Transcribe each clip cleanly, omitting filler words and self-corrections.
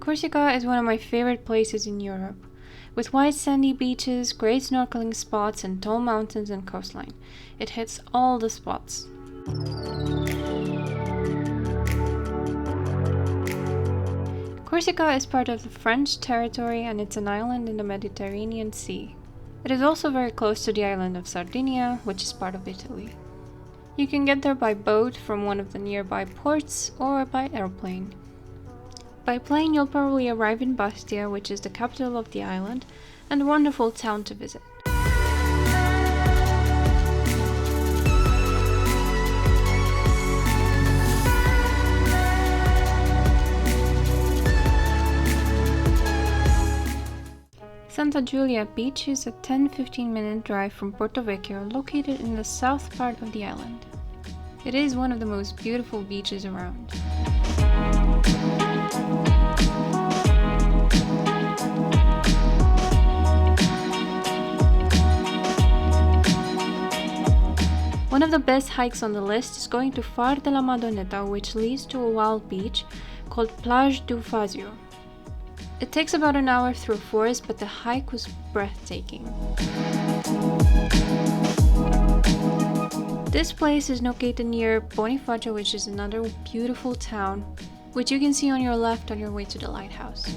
Corsica is one of my favorite places in Europe. With white sandy beaches, great snorkeling spots, and tall mountains and coastline. It hits all the spots. Corsica is part of the French territory and it's an island in the Mediterranean Sea. It is also very close to the island of Sardinia, which is part of Italy. You can get there by boat from one of the nearby ports or by airplane. By plane you'll probably arrive in Bastia, which is the capital of the island, and a wonderful town to visit. Santa Giulia Beach is a 10-15 minute drive from Porto Vecchio, located in the south part of the island. It is one of the most beautiful beaches around. One of the best hikes on the list is going to Far della Madonneta, which leads to a wild beach called Plage du Fazio. It takes about an hour through a forest, but the hike was breathtaking. This place is located near Bonifacio, which is another beautiful town, which you can see on your left on your way to the lighthouse.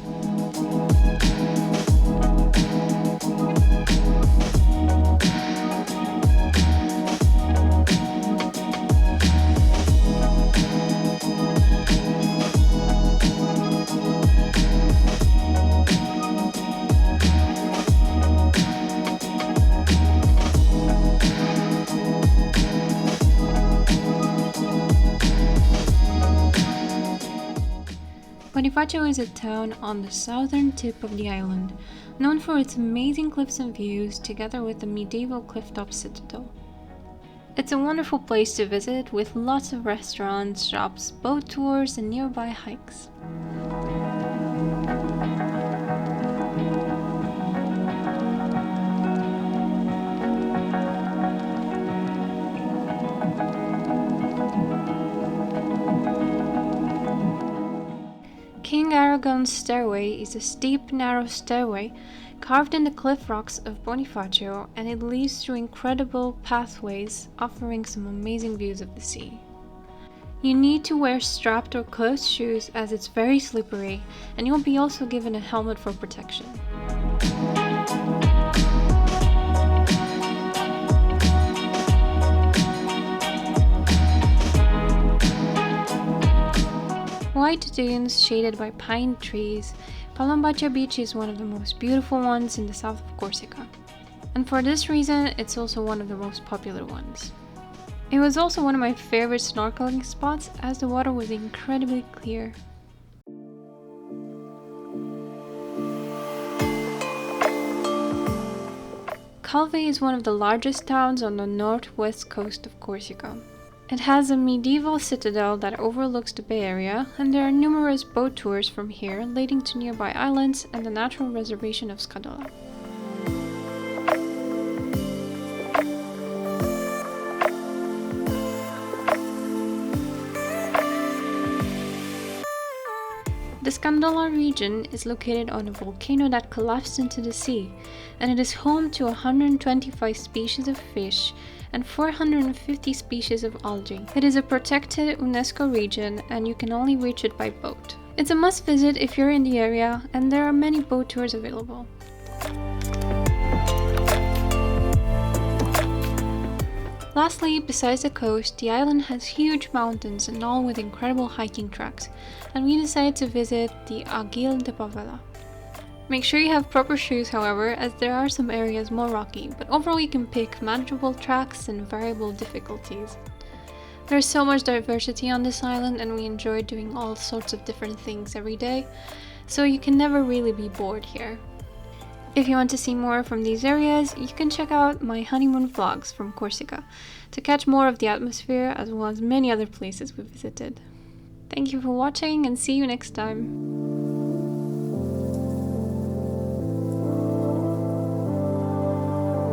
Bonifacio is a town on the southern tip of the island, known for its amazing cliffs and views, together with the medieval clifftop citadel. It's a wonderful place to visit, with lots of restaurants, shops, boat tours, and nearby hikes. King ARAGON'S stairway is a steep, narrow stairway carved in the cliff rocks of Bonifacio, and it leads through incredible pathways offering some amazing views of the sea. You need to wear strapped or closed shoes as it's very slippery, and you'll be also given a helmet for protection. White dunes shaded by pine trees, Palombaggia beach is one of the most beautiful ones in the south of Corsica. And for this reason, it's also one of the most popular ones. It was also one of my favorite snorkeling spots as the water was incredibly clear. Calvi is one of the largest towns on the northwest coast of Corsica. It has a medieval citadel that overlooks the Bay Area, and there are numerous boat tours from here leading to nearby islands and the natural reservation of SCANDOLA. The SCANDOLA region is located on a volcano that collapsed into the sea, and it is home to 125 species of fish and 450 species of algae. It is a protected UNESCO region and you can only reach it by boat. It's a must visit if you're in the area, and there are many boat tours available. Lastly, besides the coast, the island has huge mountains and all with incredible hiking tracks, and we decided to visit the Aguil de Pavela. Make sure you have proper shoes, however, as there are some areas more rocky, but overall you can pick manageable tracks and variable difficulties. There's so much diversity on this island, and we enjoy doing all sorts of different things every day, so you can never really be bored here. If you want to see more from these areas, you can check out my honeymoon vlogs from Corsica to catch more of the atmosphere as well as many other places we visited. Thank you for watching and see you next time!